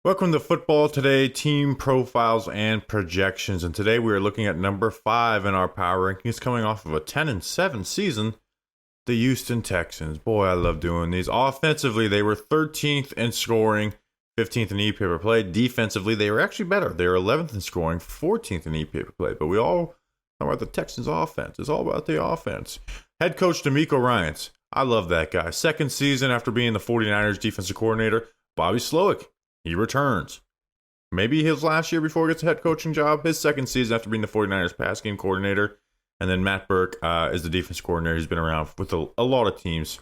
Welcome to Football Today, team profiles and projections. And today we are looking at number 5 in our power rankings coming off of a 10-7 season, the Houston Texans. Boy, I love doing these. Offensively, they were 13th in scoring, 15th in EPA per play. Defensively, they were actually better. They were 11th in scoring, 14th in EPA per play. But we all talk about the Texans offense. It's all about the offense. Head coach D'Amico Ryans. I love that guy. Second season after being the 49ers defensive coordinator. Bobby Slowick. He returns. Maybe his last year before he gets a head coaching job. His second season after being the 49ers pass game coordinator. And then Matt Burke is the defense coordinator. He's been around with a lot of teams.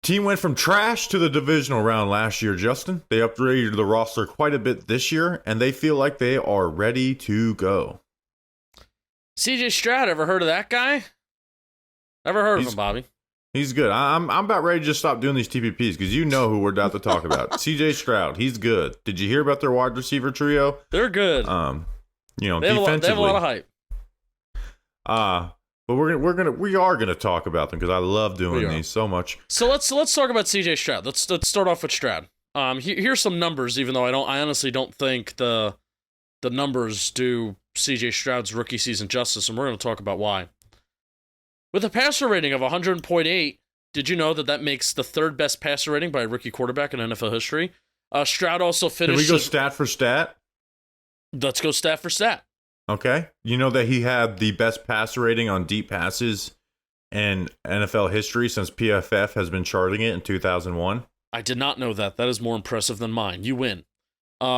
Team went from trash to the divisional round last year, Justin. They upgraded the roster quite a bit this year, and they feel like they are ready to go. CJ Stroud, ever heard of that guy? Never heard of him, Bobby. He's good. I'm about ready to just stop doing these TPPs because you know who we're about to talk about. CJ Stroud, he's good. Did you hear about their wide receiver trio? They're good. Defensively, they have a lot of hype. But we are gonna talk about them because I love doing these so much. So let's talk about CJ Stroud. Let's start off with Stroud. Here's some numbers, even though I honestly don't think the numbers do CJ Stroud's rookie season justice, and we're gonna talk about why. With a passer rating of 100.8, did you know that makes the third best passer rating by a rookie quarterback in NFL history? Stroud also finished... Can we go stat for stat? Let's go stat for stat. Okay. You know that he had the best passer rating on deep passes in NFL history since PFF has been charting it in 2001? I did not know that. That is more impressive than mine. You win.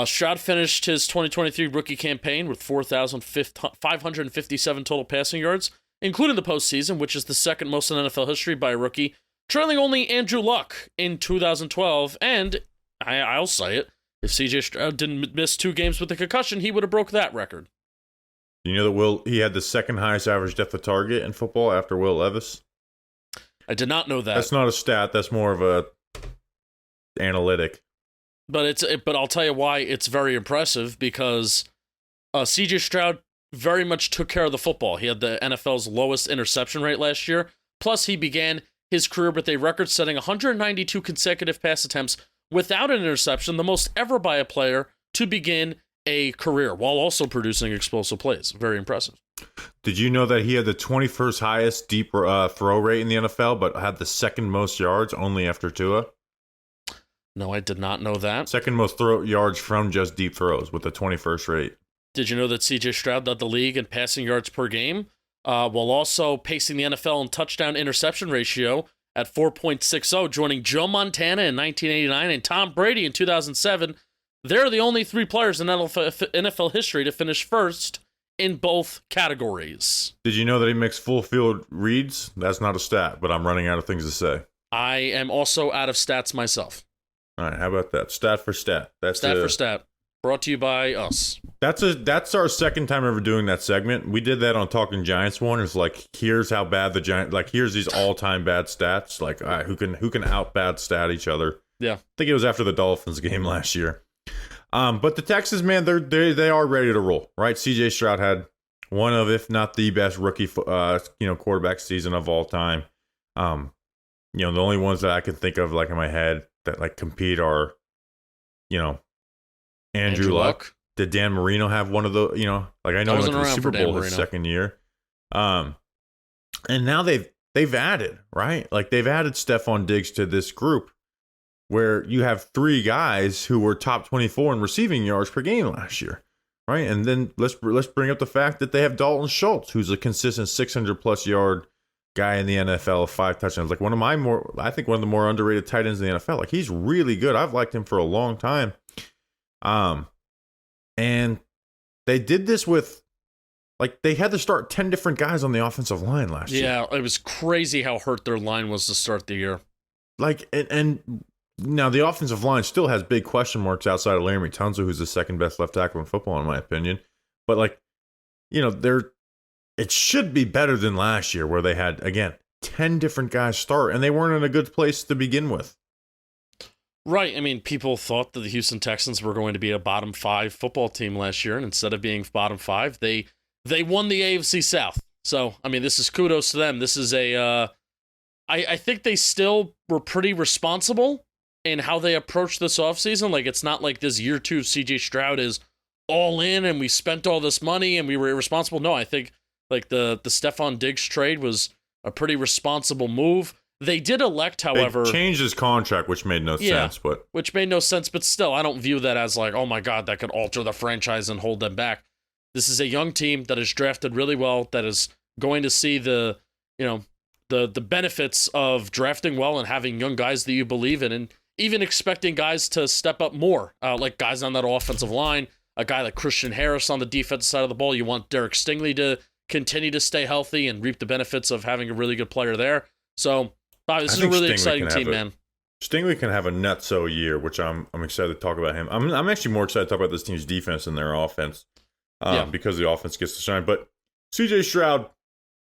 Stroud finished his 2023 rookie campaign with 4,557 total passing yards, including the postseason, which is the second most in NFL history by a rookie, trailing only Andrew Luck in 2012. And I'll say it, if CJ Stroud didn't miss 2 games with a concussion, he would have broke that record. You know that he had the second highest average depth of target in football after Will Levis? I did not know that. That's not a stat. That's more of a analytic. But I'll tell you why it's very impressive, because CJ Stroud very much took care of the football. He had the NFL's lowest interception rate last year. Plus, he began his career with a record-setting 192 consecutive pass attempts without an interception, the most ever by a player to begin a career, while also producing explosive plays. Very impressive. Did you know that he had the 21st highest deep throw rate in the NFL, but had the second most yards, only after Tua? No, I did not know that. Second most yards from just deep throws with the 21st rate. Did you know that CJ Stroud led the league in passing yards per game, while also pacing the NFL in touchdown-interception ratio at 4.60, joining Joe Montana in 1989 and Tom Brady in 2007. They're the only 3 players in NFL history to finish first in both categories. Did you know that he makes full field reads? That's not a stat, but I'm running out of things to say. I am also out of stats myself. All right, how about that? Stat for stat. That's stat for stat. Brought to you by us. That's our second time ever doing that segment. We did that on Talking Giants one. It's like, here's how bad the Giants, like, here's these all-time bad stats. Like, all right, who can out bad stat each other? Yeah. I think it was after the Dolphins game last year. But the Texans, man, they are ready to roll, right? CJ Stroud had one of, if not the best rookie quarterback season of all time. The only ones that I can think of, like, in my head that like compete are, Andrew Luck. Did Dan Marino have one of the, like, I know he went to the Super Bowl his second year. And now they've added, right? Like, they've added Stephon Diggs to this group where you have 3 guys who were top 24 in receiving yards per game last year, right? And then let's bring up the fact that they have Dalton Schultz, who's a consistent 600-plus yard guy in the NFL, 5 touchdowns. Like, one of the more underrated tight ends in the NFL. Like, he's really good. I've liked him for a long time. And they did this with, like, they had to start 10 different guys on the offensive line last year. Yeah, it was crazy how hurt their line was to start the year. Like, and now the offensive line still has big question marks outside of Laremy Tunsil, who's the second best left tackle in football, in my opinion. But, like, it should be better than last year, where they had, again, 10 different guys start, and they weren't in a good place to begin with. Right. I mean, people thought that the Houston Texans were going to be a bottom 5 football team last year, and instead of being bottom 5, they won the AFC South. So, I mean, this is kudos to them. This is I think they still were pretty responsible in how they approach this offseason. Like, it's not like this year 2 CJ Stroud is all in and we spent all this money and we were irresponsible. No, I think like the Stephon Diggs trade was a pretty responsible move. They did elect, however, they changed his contract, which made no sense. But still, I don't view that as like, oh my God, that could alter the franchise and hold them back. This is a young team that is drafted really well, that is going to see the benefits of drafting well and having young guys that you believe in, and even expecting guys to step up more, like guys on that offensive line, a guy like Christian Harris on the defensive side of the ball. You want Derek Stingley to continue to stay healthy and reap the benefits of having a really good player there. So, Bobby, this is a really exciting team, man. Stingley can have a nutso year, which I'm excited to talk about him. I'm actually more excited to talk about this team's defense than their offense, because the offense gets to shine. But CJ Stroud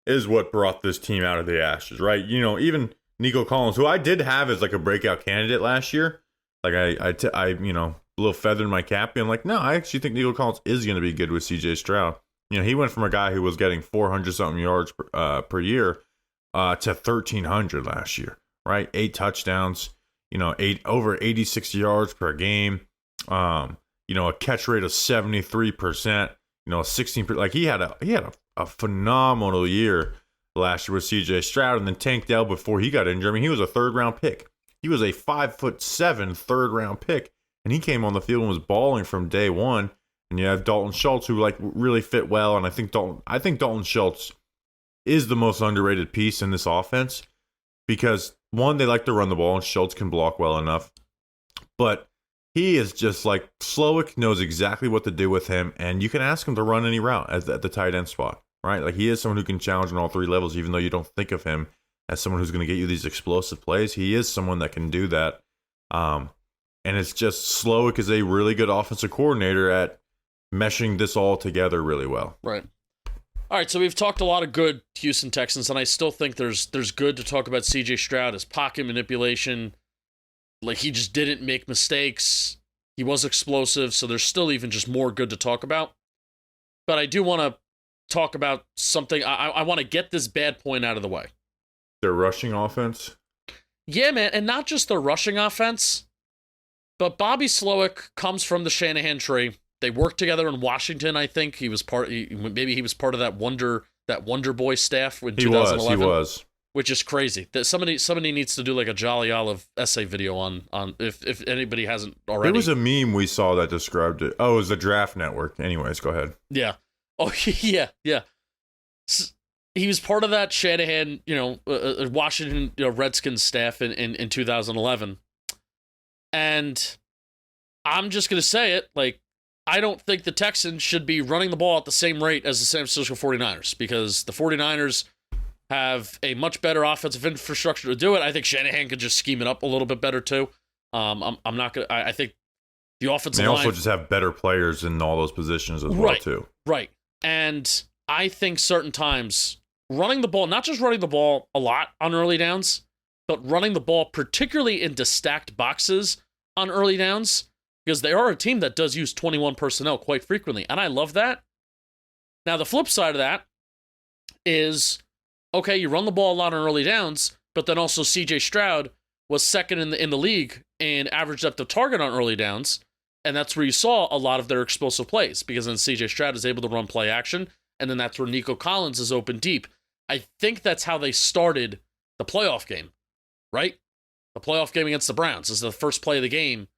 is what brought this team out of the ashes, right? You know, even Nico Collins, who I did have as like a breakout candidate last year, like I you know, a little feather in my cap, being like, no, I actually think Nico Collins is going to be good with CJ Stroud. You know, he went from a guy who was getting 400 something yards per year to 1,300 last year, right? 8 touchdowns, you know, over 86 yards per game, you know, a catch rate of 73%, you know, 16%. Like he had a phenomenal year last year with CJ Stroud, and then Tank Dell before he got injured. I mean, he was a 3rd round pick. He was a 5'7" 3rd round pick, and he came on the field and was balling from day one. And you have Dalton Schultz, who like really fit well, and I think Dalton Schultz is the most underrated piece in this offense, because one, they like to run the ball and Schultz can block well enough, but he is just like, Slowick knows exactly what to do with him, and you can ask him to run any route at the tight end spot, right? Like he is someone who can challenge on all 3 levels, even though you don't think of him as someone who's going to get you these explosive plays. He is someone that can do that, and it's just Slowick is a really good offensive coordinator at meshing this all together really well. Right. All right, so we've talked a lot of good Houston Texans, and I still think there's good to talk about CJ Stroud, his pocket manipulation. Like, he just didn't make mistakes. He was explosive, so there's still even just more good to talk about. But I do want to talk about something. I want to get this bad point out of the way. Their rushing offense? Yeah, man, and not just their rushing offense, but Bobby Slowick comes from the Shanahan tree. They worked together in Washington, I think. He was part of that Wonder Boy staff in 2011. He was. Which is crazy. That somebody needs to do like a Jolly Olive essay video on if anybody hasn't already. There was a meme we saw that described it. Oh, it was the Draft Network. Anyways, go ahead. Yeah. Oh, yeah. He was part of that Shanahan, Washington Redskins staff in 2011. And I'm just going to say it, like, I don't think the Texans should be running the ball at the same rate as the San Francisco 49ers, because the 49ers have a much better offensive infrastructure to do it. I think Shanahan could just scheme it up a little bit better too. I'm not gonna. I think the offensive line. They also just have better players in all those positions as well too. Right, and I think certain times running the ball, not just running the ball a lot on early downs, but running the ball particularly into stacked boxes on early downs, because they are a team that does use 21 personnel quite frequently, and I love that. Now the flip side of that is, okay, you run the ball a lot on early downs, but then also CJ Stroud was second in the league in average depth of target on early downs, and that's where you saw a lot of their explosive plays, because then CJ Stroud is able to run play action, and then that's where Nico Collins is open deep. I think that's how they started the playoff game, right? The playoff game against the Browns is the first play of the game.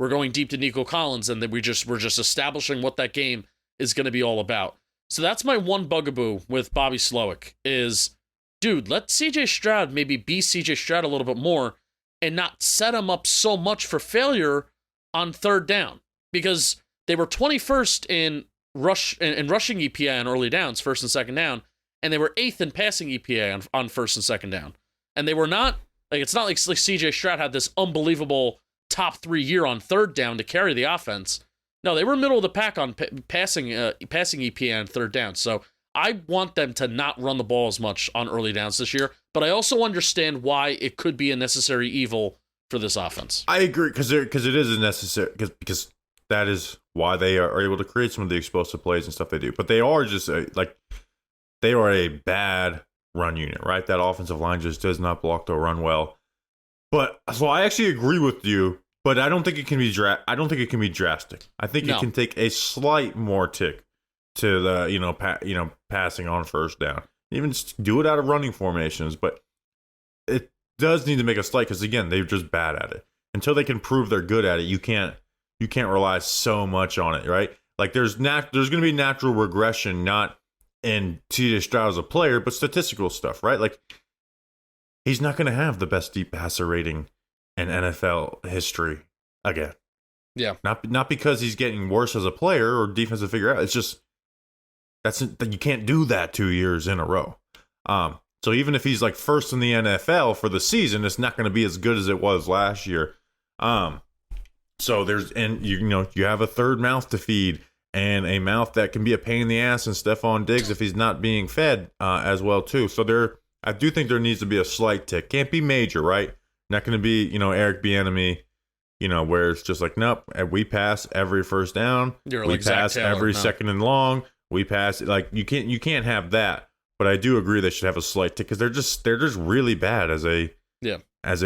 We're going deep to Nico Collins, and then we're just establishing what that game is going to be all about. So that's my one bugaboo with Bobby Slowick is, dude, let CJ Stroud maybe be CJ Stroud a little bit more and not set him up so much for failure on third down, because they were 21st in rushing EPA on early downs, first and second down, and they were 8th in passing EPA on first and second down. And they were not, like, it's not like CJ Stroud had this unbelievable top 3 year on third down to carry the offense. No, they were middle of the pack on passing EPA on third down. So I want them to not run the ball as much on early downs this year, but I also understand why it could be a necessary evil for this offense. I agree, because it is a necessary, because that is why they are able to create some of the explosive plays and stuff they do. But they are just they are a bad run unit, right? That offensive line just does not block the run well. But so I actually agree with you, but I don't think it can be I don't think it can be drastic. I think it can take a slight more tick to the passing on first down. Even just do it out of running formations, but it does need to make a slight because again, they're just bad at it. Until they can prove they're good at it, you can't rely so much on it, right? Like there's going to be natural regression, not in C.J. Stroud as a player, but statistical stuff, right? Like he's not going to have the best deep passer rating in NFL history again. Yeah. Not because he's getting worse as a player or defensive figure out. It's just you can't do that 2 years in a row. So even if he's like first in the NFL for the season, it's not going to be as good as it was last year. So you have a third mouth to feed and a mouth that can be a pain in the ass in Stephon Diggs if he's not being fed as well too. So I do think there needs to be a slight tick. Can't be major, right? Not going to be Eric Bieniemy, where it's just like nope, we pass every first down, we pass every second and long, we pass like you can't have that. But I do agree they should have a slight tick because they're just really bad as a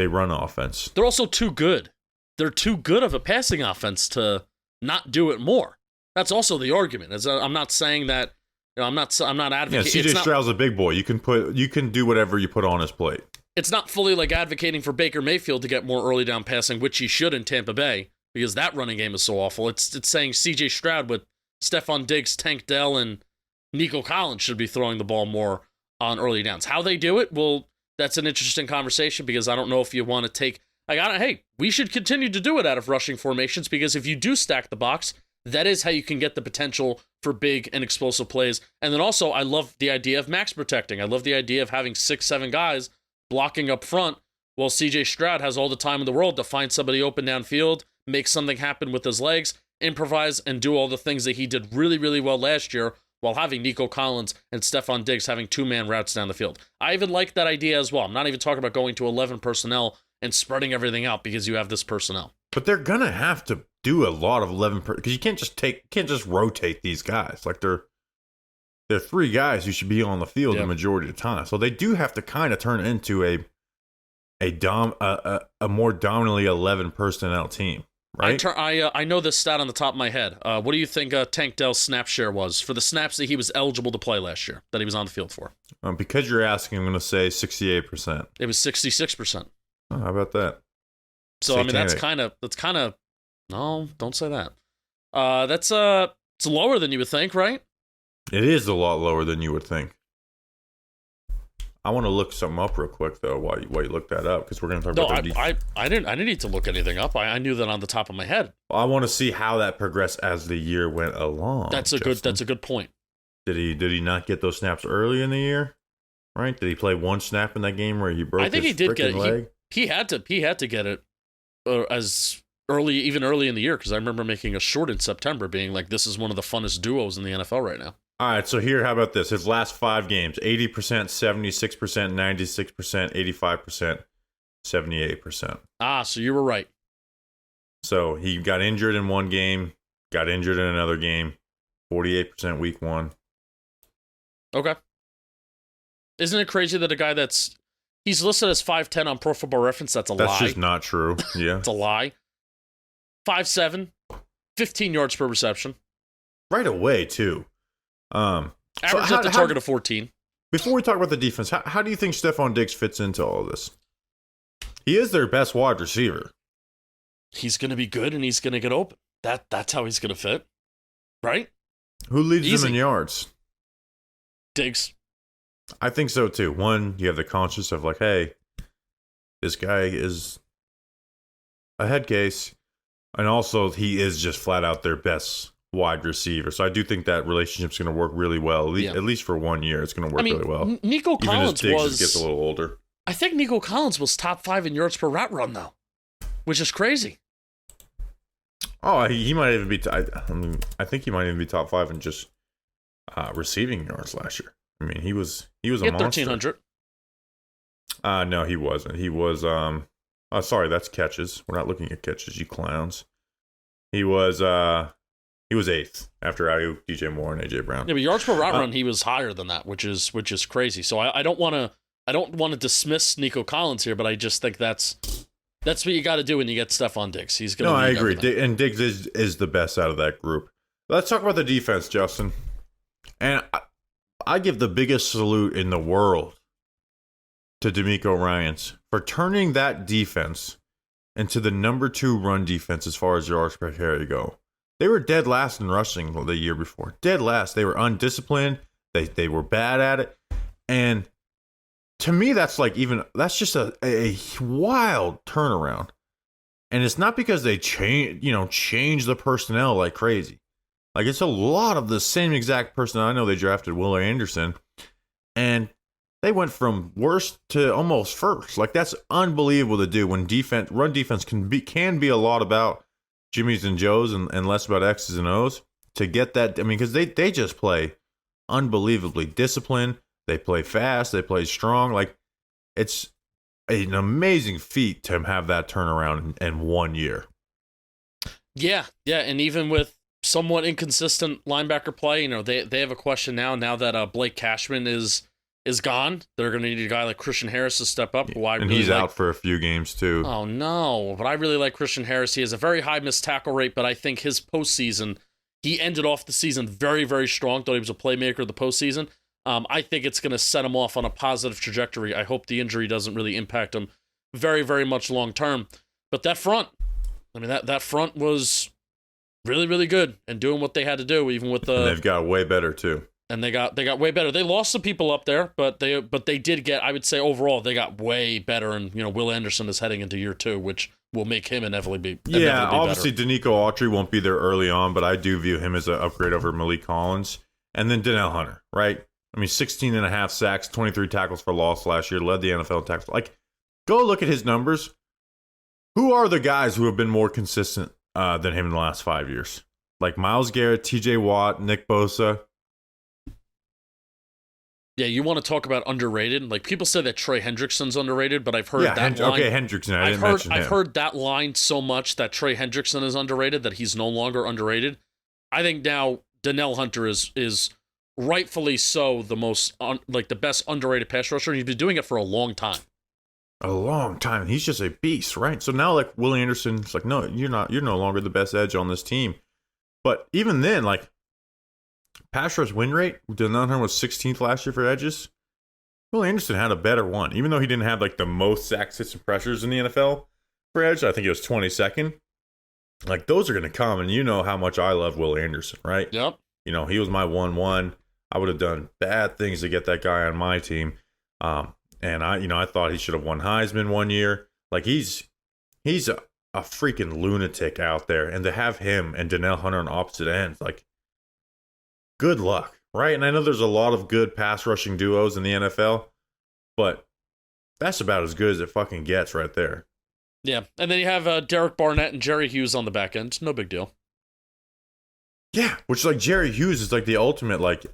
run offense. They're also too good. They're too good of a passing offense to not do it more. That's also the argument. I'm not saying that. I'm not advocating. Yeah, CJ Stroud's a big boy. You can do whatever you put on his plate. It's not fully like advocating for Baker Mayfield to get more early down passing, which he should in Tampa Bay because that running game is so awful. It's saying CJ Stroud with Stephon Diggs, Tank Dell, and Nico Collins should be throwing the ball more on early downs. How they do it, well, that's an interesting conversation because I don't know if you want to take. Hey, we should continue to do it out of rushing formations because if you do stack the box, that is how you can get the potential for big and explosive plays. And then also, I love the idea of max protecting. I love the idea of having 6-7 guys blocking up front while CJ Stroud has all the time in the world to find somebody open downfield, make something happen with his legs, improvise, and do all the things that he did really, really well last year while having Nico Collins and Stephon Diggs having 2-man routes down the field. I even like that idea as well. I'm not even talking about going to 11 personnel and spreading everything out because you have this personnel. But they're gonna have to do a lot of 11 because you can't just rotate these guys. Like they're three guys who should be on the field the majority of the time. So they do have to kind of turn into a more dominantly 11 personnel team, right? I know this stat on the top of my head. What do you think Tank Dell's snap share was for the snaps that he was eligible to play last year that he was on the field for? Because you're asking, I'm going to say 68%. It was 66%. Oh, how about that? So Satanic. I mean, that's kind of. No, don't say that. It's lower than you would think, right? It is a lot lower than you would think. I want to look something up real quick though. While you look that up, because we're going to talk about. I didn't need to look anything up. I knew that on the top of my head. I want to see how that progressed as the year went along. That's a good point. Did he not get those snaps early in the year? Right? Did he play one snap in that game where he broke? I think his he did get it. Leg? He had to get it as early in the year because I remember making a short in September being like, this is one of the funnest duos in the NFL right now. All right, so how about this? His last 5 games, 80%, 76%, 96%, 85%, 78%. So you were right. So he got injured in one game, got injured in another game, 48% week 1. Okay. Isn't it crazy that a guy he's listed as 5'10" on Pro Football Reference, that's lie. That's just not true, yeah. It's a lie. 5'7", 15 yards per reception. Right away, too. Average at the target of 14. Before we talk about the defense, how do you think Stephon Diggs fits into all of this? He is their best wide receiver. He's going to be good and he's going to get open. That's how he's going to fit, right? Who leads them in yards? Diggs. I think so too. One, you have the conscience of like, hey, this guy is a head case, and also he is just flat out their best wide receiver. So I do think that relationship's going to work really well. At least for 1 year, it's going to work really well. Nico Collins even as Diggs gets a little older. I think Nico Collins was top 5 in yards per route run though, which is crazy. Oh, he might even be. I think he might even be top 5 in just receiving yards last year. I mean, he was a monster. 1,300. No, he wasn't. He was sorry, that's catches. We're not looking at catches, you clowns. He was 8th after Ayuk, DJ Moore, and AJ Brown. Yeah, but yards per route run, he was higher than that, which is crazy. So I don't want to dismiss Nico Collins here, but I just think that's That's what you got to do when you get Stephon Diggs. He's going No, to I lead agree. everything. And Diggs is the best out of that group. Let's talk about the defense, Justin. And I give the biggest salute in the world to D'Amico Ryans for turning that defense into the number 2 run defense as far as yards per carry go. They were dead last in rushing the year before. Dead last. They were undisciplined. They were bad at it. And to me, that's just a wild turnaround. And it's not because they change the personnel like crazy. Like, it's a lot of the same exact personnel. I know they drafted Will Anderson, and they went from worst to almost first. Like, that's unbelievable to do when run defense can be a lot about Jimmys and Joes and less about X's and O's. To get that, I mean, because they just play unbelievably disciplined. They play fast. They play strong. Like, it's an amazing feat to have that turnaround in 1 year. Yeah, and even with somewhat inconsistent linebacker play, they have a question now that Blake Cashman is gone. They're going to need a guy like Christian Harris to step up. And he's out for a few games too. Oh no, but I really like Christian Harris. He has a very high missed tackle rate, but I think his postseason, he ended off the season very, very strong. Thought he was a playmaker the postseason. I think it's going to set him off on a positive trajectory. I hope the injury doesn't really impact him very, very much long term. But that front, I mean, that front was really, really good and doing what they had to do, even with the. And they've got way better too. And they got way better. They lost some people up there, but they did get. I would say overall they got way better. And Will Anderson is heading into year 2, which will make him inevitably be. Yeah, obviously Danico Autry won't be there early on, but I do view him as an upgrade over Malik Collins, and then Danielle Hunter, right? I mean, 16 and a half sacks, 23 tackles for loss last year, led the NFL in tackles. Like, go look at his numbers. Who are the guys who have been more consistent than him in the last 5 years? Like Myles Garrett, TJ Watt, Nick Bosa. Yeah, you want to talk about underrated? Like, people say that Trey Hendrickson's underrated, but I've heard that line. Okay, Hendrickson. I didn't mention him. I've heard that line so much that Trey Hendrickson is underrated that he's no longer underrated. I think now Danielle Hunter is rightfully so the most the best underrated pass rusher. He's been doing it for a long time. A long time. He's just a beast, right? So now, like, Willie Anderson's like, no, you're not. You're no longer the best edge on this team. But even then, like, pass rush win rate, Danielle Hunter was 16th last year for edges. Willie Anderson had a better one, even though he didn't have like the most sacks, hits, and pressures in the NFL for edge. I think he was 22nd. Like, those are going to come, and you know how much I love Willie Anderson, right? Yep. He was my 1-1. I would have done bad things to get that guy on my team. And I thought he should have won Heisman 1 year. Like, he's a freaking lunatic out there. And to have him and Danielle Hunter on opposite ends, like, good luck, right? And I know there's a lot of good pass rushing duos in the NFL, but that's about as good as it fucking gets right there. Yeah, and then you have Derek Barnett and Jerry Hughes on the back end. No big deal. Yeah, which, like, Jerry Hughes is like the ultimate, like,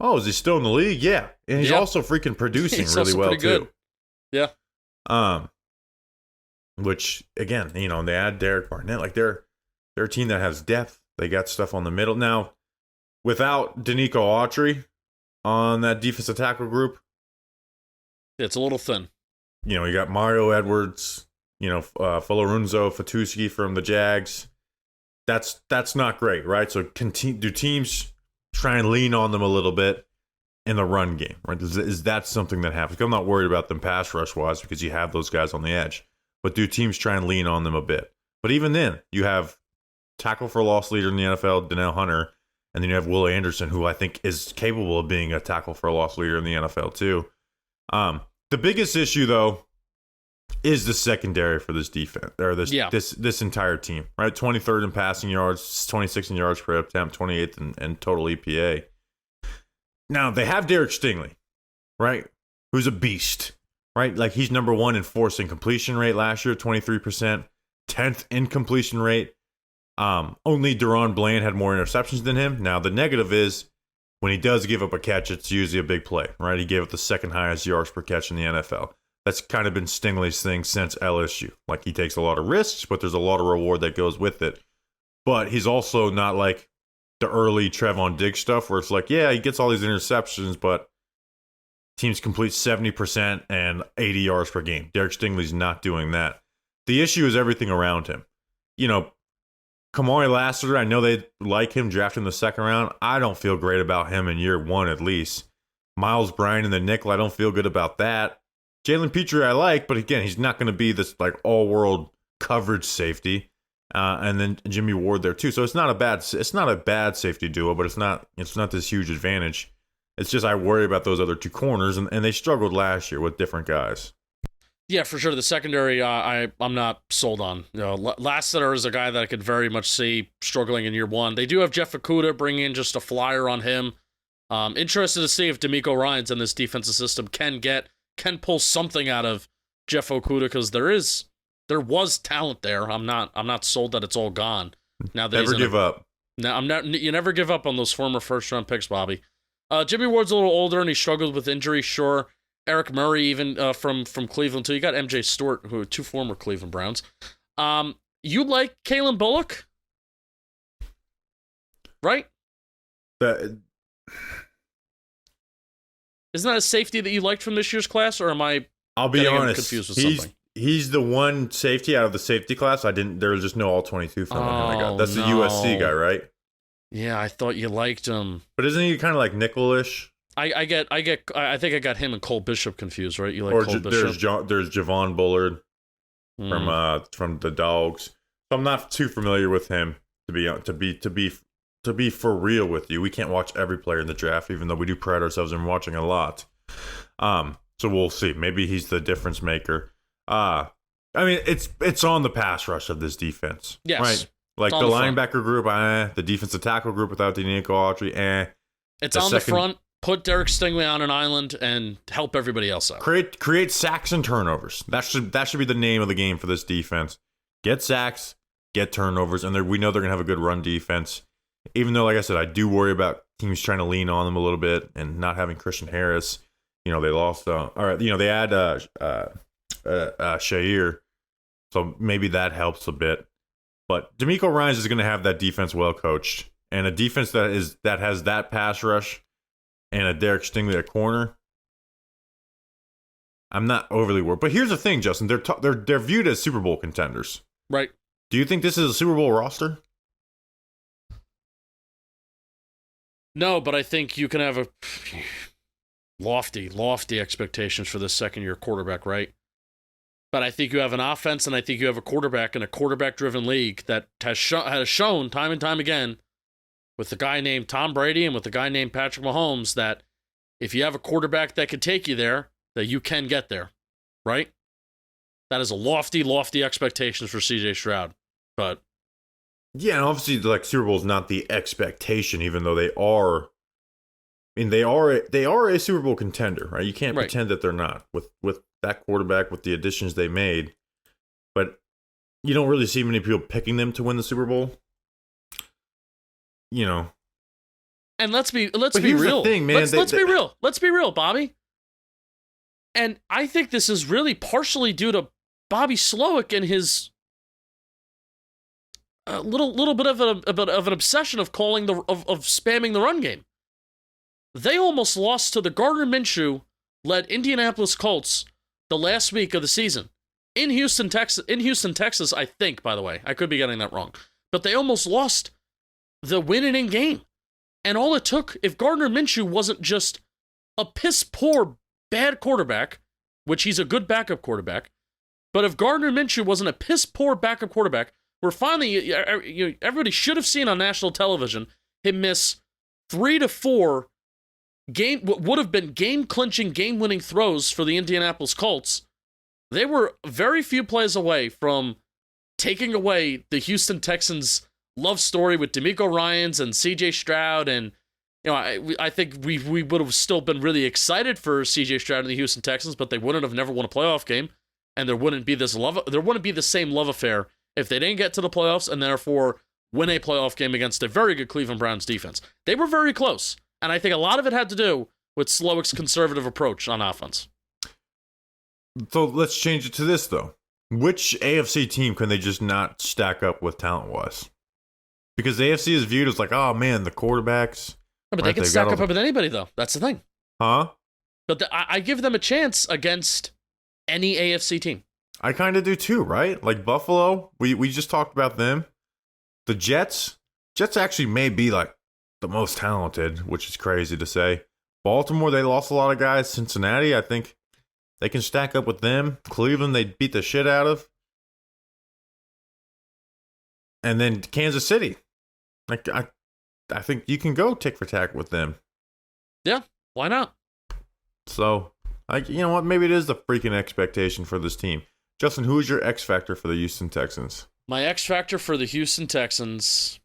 oh, is he still in the league? Yeah. And he's also freaking producing really well, too. Good. Yeah. Which, again, they add Derek Barnett. Like, they're a team that has depth. They got stuff on the middle. Now, without Danico Autry on that defensive tackle group, it's a little thin. You got Mario Edwards, Folorunso Fatuski from the Jags. That's not great, right? So do teams try and lean on them a little bit in the run game, right? Is that something that happens? I'm not worried about them pass rush wise because you have those guys on the edge. But do teams try and lean on them a bit? But even then, you have tackle for loss leader in the NFL, Danielle Hunter, and then you have Will Anderson, who I think is capable of being a tackle for loss leader in the NFL too. The biggest issue, though, is the secondary for this defense, or this entire team, right? 23rd in passing yards, 26th in yards per attempt, 28th in total EPA. Now, they have Derek Stingley, right? Who's a beast, right? Like, he's number 1 in forcing completion rate last year, 23%, 10th in completion rate. Only Deron Bland had more interceptions than him. Now, the negative is when he does give up a catch, it's usually a big play, right? He gave up the second highest yards per catch in the NFL. That's kind of been Stingley's thing since LSU. Like, he takes a lot of risks, but there's a lot of reward that goes with it. But he's also not like the early Trevon Diggs stuff where it's like, yeah, he gets all these interceptions, but teams complete 70% and 80 yards per game. Derek Stingley's not doing that. The issue is everything around him. You know, Kamari Lassiter, I know they like him drafted in the second round. I don't feel great about him in year one at least. Miles Bryant in the nickel, I don't feel good about that. Jalen Petrie I like, but again, he's not going to be this like all-world coverage safety. And then Jimmy Ward there too. So it's not a bad safety duo, but it's not this huge advantage. It's just I worry about those other two corners, and they struggled last year with different guys. Yeah, for sure. The secondary, I'm not sold on. You know, Lassiter is a guy that I could very much see struggling in year one. They do have Jeff Okudah, bring in just a flyer on him. Interested to see if D'Amico Ryans in this defensive system can pull something out of Jeff Okudah, because there was talent there. I'm not sold that it's all gone. Now that never give up. No, you never give up on those former first round picks, Bobby. Jimmy Ward's a little older and he struggled with injury, sure. Eric Murray, even from Cleveland too. You got MJ Stewart, who are two former Cleveland Browns. You like Kalen Bullock, right? Isn't that a safety that you liked from this year's class, or am I? I'll be honest. Confused with something. He's the one safety out of the safety class. There was just no all 22 film on him. I got. That's the USC guy, right? Yeah, I thought you liked him. But isn't he kind of like nickel-ish? I think I got him and Cole Bishop confused, right? You like Cole Bishop? There's Javon Bullard from the Dogs. So I'm not too familiar with him to be for real with you. We can't watch every player in the draft, even though we do pride ourselves in watching a lot. So we'll see. Maybe he's the difference maker. I mean, it's on the pass rush of this defense. Yes. Right? Like the linebacker group, the defensive tackle group without Nico Autry, It's on the front. Put Derek Stingley on an island and help everybody else out. Create sacks and turnovers. That should be the name of the game for this defense. Get sacks, get turnovers, and we know they're gonna have a good run defense. Even though, like I said, I do worry about teams trying to lean on them a little bit and not having Christian Harris. You know, they lost. They add Shair, so maybe that helps a bit. But D'Amico Ryans is going to have that defense well coached, and a defense that has that pass rush and a Derek Stingley at corner. I'm not overly worried. But here's the thing, Justin: they're viewed as Super Bowl contenders, right? Do you think this is a Super Bowl roster? No, but I think you can have a lofty expectations for this second-year quarterback, right? But I think you have an offense, and I think you have a quarterback in a quarterback-driven league that has shown time and time again, with the guy named Tom Brady and with the guy named Patrick Mahomes, that if you have a quarterback that can take you there, that you can get there, right? That is a lofty expectations for C.J. Stroud, but yeah, and obviously, like, Super Bowl is not the expectation, even though they are. I mean, they are a Super Bowl contender, right? You can't pretend that they're not with that quarterback, with the additions they made. But you don't really see many people picking them to win the Super Bowl. You know. And let's be real. The thing, man. Let's be real. Let's be real, Bobby. And I think this is really partially due to Bobby Slowick and his little bit of an obsession of spamming the run game. They almost lost to the Gardner Minshew-led Indianapolis Colts the last week of the season in Houston, Texas. I think, by the way, I could be getting that wrong, but they almost lost the winning game. And all it took, if Gardner Minshew wasn't just a piss poor bad quarterback, which he's a good backup quarterback, but if Gardner Minshew wasn't a piss poor backup quarterback, we're finally, everybody should have seen on national television him miss 3 to 4 what would have been game-clinching, game-winning throws for the Indianapolis Colts. They were very few plays away from taking away the Houston Texans' love story with D'Amico Ryans and C.J. Stroud, and I think we would have still been really excited for C.J. Stroud and the Houston Texans, but they wouldn't have never won a playoff game, and there wouldn't be the same love affair if they didn't get to the playoffs and therefore win a playoff game against a very good Cleveland Browns defense. They were very close. And I think a lot of it had to do with Slowick's conservative approach on offense. So let's change it to this, though. Which AFC team can they just not stack up with talent-wise? Because the AFC is viewed as like, oh, man, the quarterbacks. No, but they can stack up with anybody, though. That's the thing. Huh? But I give them a chance against any AFC team. I kind of do too, right? Like Buffalo, we just talked about them. The Jets actually may be like the most talented, which is crazy to say. Baltimore, they lost a lot of guys. Cincinnati, I think they can stack up with them. Cleveland, they beat the shit out of. And then Kansas City. Like I think you can go tick for tack with them. Yeah, why not? So, like, you know what? Maybe it is the freaking expectation for this team. Justin, who is your X factor for the Houston Texans? My X factor for the Houston Texans.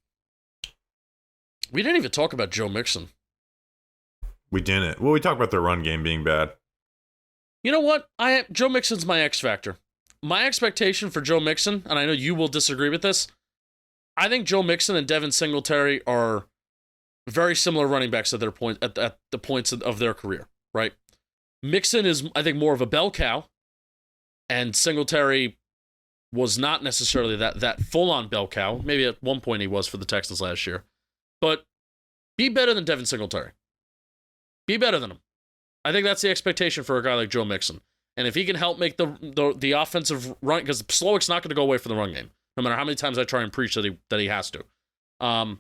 We didn't even talk about Joe Mixon. We didn't. Well, we talked about their run game being bad. You know what? Joe Mixon's my X factor. My expectation for Joe Mixon, and I know you will disagree with this, I think Joe Mixon and Devin Singletary are very similar running backs at their point at the points of their career, right? Mixon is, I think, more of a bell cow, and Singletary was not necessarily that full-on bell cow. Maybe at one point he was for the Texans last year. But be better than Devin Singletary. Be better than him. I think that's the expectation for a guy like Joe Mixon. And if he can help make the offensive run, because Slowick's not going to go away from the run game, no matter how many times I try and preach that he has to.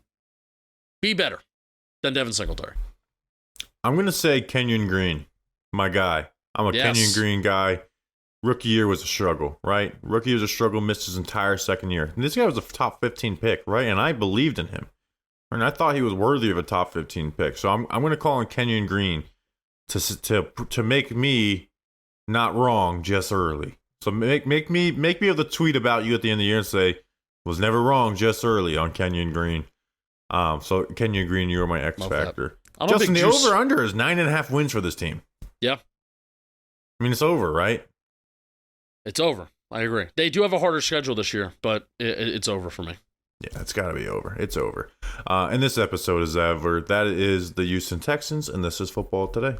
Be better than Devin Singletary. I'm going to say Kenyon Green, my guy. I'm a Kenyon Green guy. Rookie year was a struggle, right? Rookie year was a struggle, missed his entire second year. And this guy was a top 15 pick, right? And I believed in him. And I thought he was worthy of a top 15 pick. So I'm going to call on Kenyon Green to make me not wrong just early. So make me able to tweet about you at the end of the year and say, was never wrong just early on Kenyon Green. So Kenyon Green, you are my X factor. Justin, the over-under is 9.5 wins for this team. Yeah. I mean, it's over, right? It's over. I agree. They do have a harder schedule this year, but it's over for me. Yeah, it's got to be over. It's over. And this episode is over. That is the Houston Texans, and this is Football Today.